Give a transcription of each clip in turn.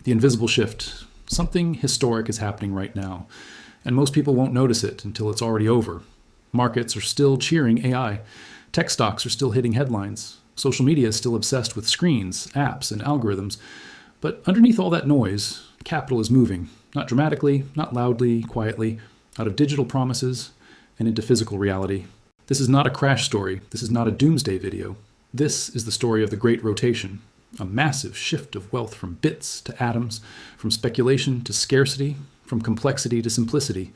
The invisible shift. Something historic is happening right now, and most people won't notice it until it's already over. Markets are still cheering AI. Tech stocks are still hitting headlines. Social media is still obsessed with screens, apps, and algorithms. But underneath all that noise, capital is moving, not dramatically, not loudly, quietly, out of digital promises and into physical reality. This is not a crash story. This is not a doomsday video. This is the story of the Great Rotation, a massive shift of wealth from bits to atoms, from speculation to scarcity, from complexity to simplicity.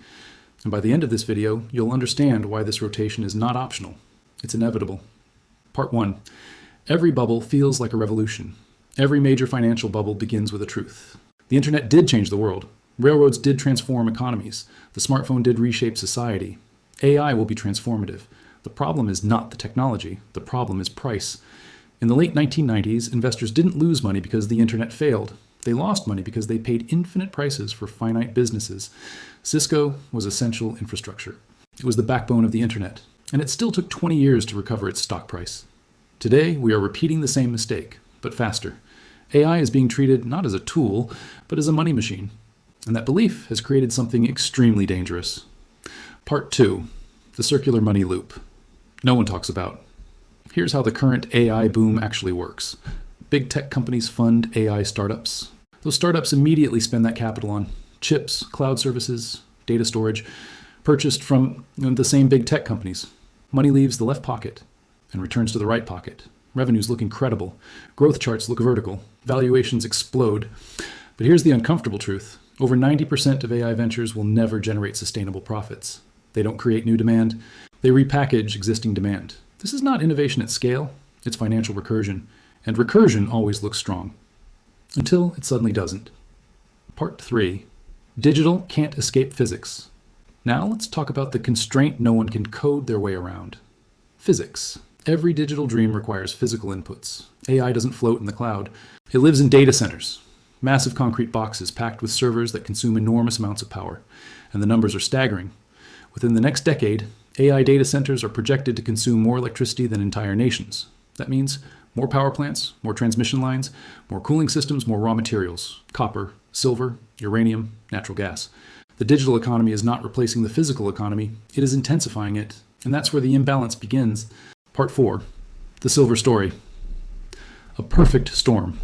And by the end of this video, you'll understand why this rotation is not optional. It's inevitable. Part 1. Every bubble feels like a revolution. Every major financial bubble begins with a truth. The internet did change the world. Railroads did transform economies. The smartphone did reshape society. AI will be transformative. The problem is not the technology. The problem is price. In the late 1990s, investors didn't lose money because the internet failed. They lost money because they paid infinite prices for finite businesses. Cisco was essential infrastructure. It was the backbone of the internet, and it still took 20 years to recover its stock price. Today, we are repeating the same mistake, but faster. AI is being treated not as a tool, but as a money machine. And that belief has created something extremely dangerous. Part 2. The circular money loop. No one talks about. Here's how the current AI boom actually works. Big tech companies fund AI startups. Those startups immediately spend that capital on chips, cloud services, data storage, purchased from the same big tech companies. Money leaves the left pocket and returns to the right pocket. Revenues look incredible. Growth charts look vertical. Valuations explode. But here's the uncomfortable truth. Over 90% of AI ventures will never generate sustainable profits. They don't create new demand. They repackage existing demand. This is not innovation at scale. It's financial recursion. And recursion always looks strong. Until it suddenly doesn't. Part 3. Digital can't escape physics. Now let's talk about the constraint no one can code their way around. Physics. Every digital dream requires physical inputs. AI doesn't float in the cloud. It lives in data centers. Massive concrete boxes packed with servers that consume enormous amounts of power. And the numbers are staggering. Within the next decade, AI data centers are projected to consume more electricity than entire nations. That means more power plants, more transmission lines, more cooling systems, more raw materials, copper, silver, uranium, natural gas. The digital economy is not replacing the physical economy, it is intensifying it. And that's where the imbalance begins. Part 4. The silver story. A perfect storm.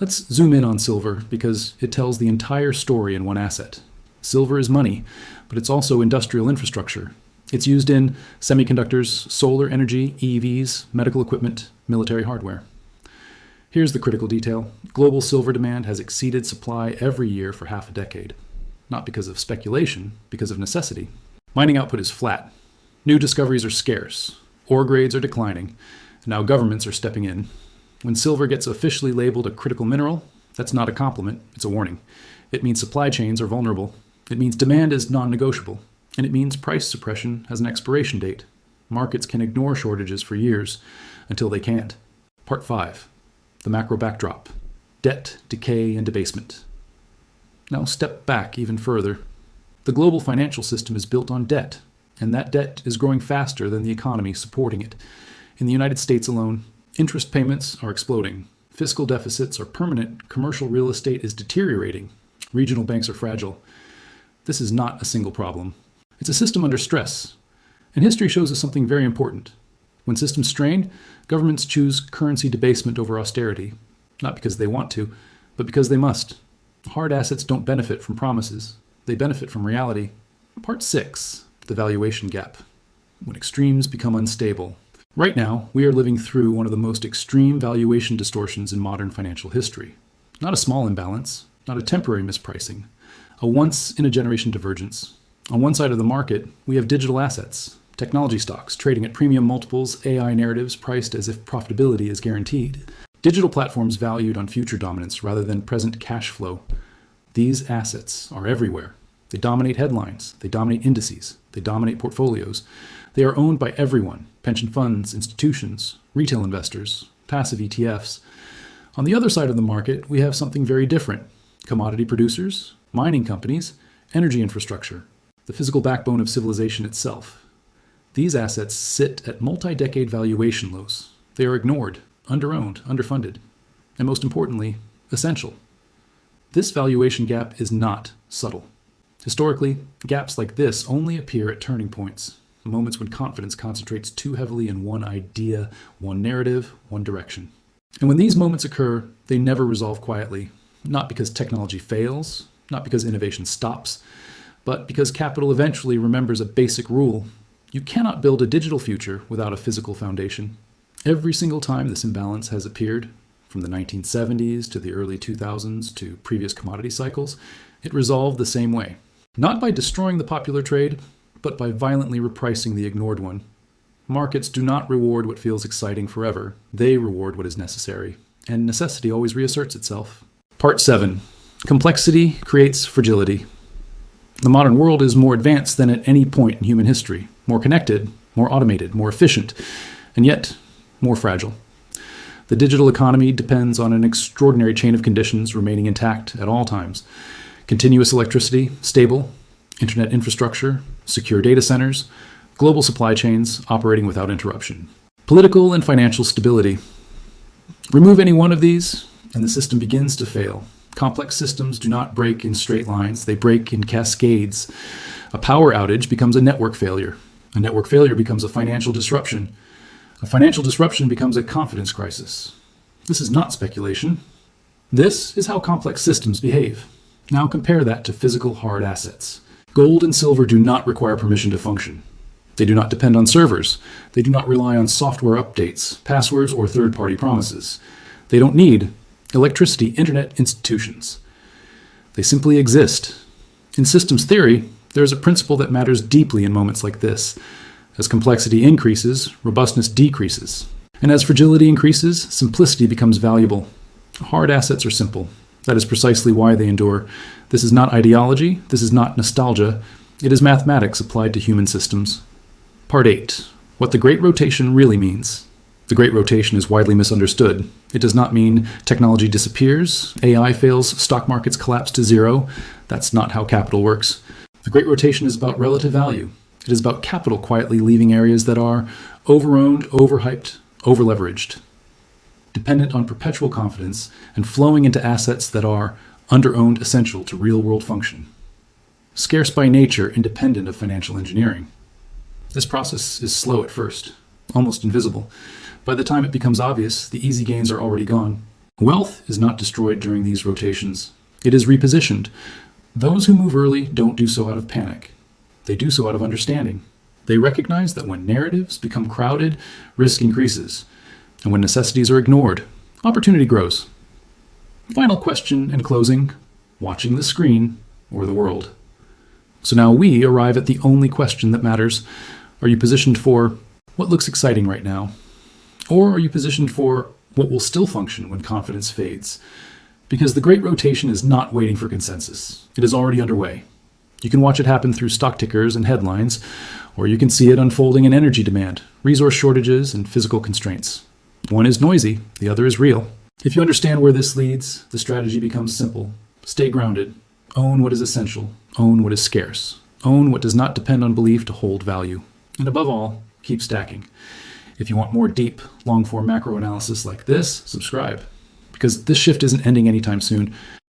Let's zoom in on silver because it tells the entire story in one asset. Silver is money, but it's also industrial infrastructure. It's used in semiconductors, solar energy, EVs, medical equipment, military hardware. Here's the critical detail. Global silver demand has exceeded supply every year for half a decade. Not because of speculation, because of necessity. Mining output is flat. New discoveries are scarce. Ore grades are declining. Now governments are stepping in. When silver gets officially labeled a critical mineral, that's not a compliment, it's a warning. It means supply chains are vulnerable. It means demand is non-negotiable. And it means price suppression has an expiration date. Markets can ignore shortages for years until they can't. Part 5. The macro backdrop. Debt, decay, and debasement. Now step back even further. The global financial system is built on debt, and that debt is growing faster than the economy supporting it. In the United States alone, interest payments are exploding. Fiscal deficits are permanent. Commercial real estate is deteriorating. Regional banks are fragile. This is not a single problem. It's a system under stress. And history shows us something very important. When systems strain, governments choose currency debasement over austerity, not because they want to, but because they must. Hard assets don't benefit from promises. They benefit from reality. Part 6. The valuation gap. When extremes become unstable. Right now, we are living through one of the most extreme valuation distortions in modern financial history. Not a small imbalance, not a temporary mispricing, a once-in-a-generation divergence. On one side of the market, we have digital assets, technology stocks trading at premium multiples, AI narratives priced as if profitability is guaranteed. Digital platforms valued on future dominance rather than present cash flow. These assets are everywhere. They dominate headlines, they dominate indices, they dominate portfolios. They are owned by everyone, pension funds, institutions, retail investors, passive ETFs. On the other side of the market, we have something very different. Commodity producers, mining companies, energy infrastructure, the physical backbone of civilization itself. These assets sit at multi-decade valuation lows. They are ignored, underowned, underfunded, and most importantly, essential. This valuation gap is not subtle. Historically, gaps like this only appear at turning points, moments when confidence concentrates too heavily in one idea, one narrative, one direction. And when these moments occur, they never resolve quietly, not because technology fails, not because innovation stops, but because capital eventually remembers a basic rule. You cannot build a digital future without a physical foundation. Every single time this imbalance has appeared, from the 1970s to the early 2000s to previous commodity cycles, it resolved the same way. Not by destroying the popular trade, but by violently repricing the ignored one. Markets do not reward what feels exciting forever. They reward what is necessary. And necessity always reasserts itself. Part 7. Complexity creates fragility. The modern world is more advanced than at any point in human history. More connected, more automated, more efficient, and yet more fragile. The digital economy depends on an extraordinary chain of conditions remaining intact at all times. Continuous electricity, stable, internet infrastructure, secure data centers, global supply chains operating without interruption. Political and financial stability. Remove any one of these, and the system begins to fail. Complex systems do not break in straight lines, they break in cascades. A power outage becomes a network failure. A network failure becomes a financial disruption. A financial disruption becomes a confidence crisis. This is not speculation. This is how complex systems behave. Now compare that to physical hard assets. Gold and silver do not require permission to function. They do not depend on servers. They do not rely on software updates, passwords, or third-party promises. They don't need electricity, internet, institutions. They simply exist. In systems theory, there is a principle that matters deeply in moments like this. As complexity increases, robustness decreases. And as fragility increases, simplicity becomes valuable. Hard assets are simple. That is precisely why they endure. This is not ideology. This is not nostalgia. It is mathematics applied to human systems. Part 8. What the Great Rotation really means. The Great Rotation is widely misunderstood. It does not mean technology disappears, AI fails, stock markets collapse to zero. That's not how capital works. The Great Rotation is about relative value. It is about capital quietly leaving areas that are overowned, overhyped, overleveraged, dependent on perpetual confidence, and flowing into assets that are underowned, essential to real-world function. Scarce by nature, independent of financial engineering. This process is slow at first, almost invisible. By the time it becomes obvious, the easy gains are already gone. Wealth is not destroyed during these rotations. It is repositioned. Those who move early don't do so out of panic. They do so out of understanding. They recognize that when narratives become crowded, risk increases. And when necessities are ignored, opportunity grows. Final question and closing: watching the screen or the world? So now we arrive at the only question that matters. Are you positioned for what looks exciting right now? Or are you positioned for what will still function when confidence fades? Because the Great Rotation is not waiting for consensus. It is already underway. You can watch it happen through stock tickers and headlines, or you can see it unfolding in energy demand, resource shortages, and physical constraints. One is noisy, the other is real. If you understand where this leads, the strategy becomes simple. Stay grounded. Own what is essential. Own what is scarce. Own what does not depend on belief to hold value. And above all, keep stacking. If you want more deep, long-form macro analysis like this, subscribe. Because this shift isn't ending anytime soon.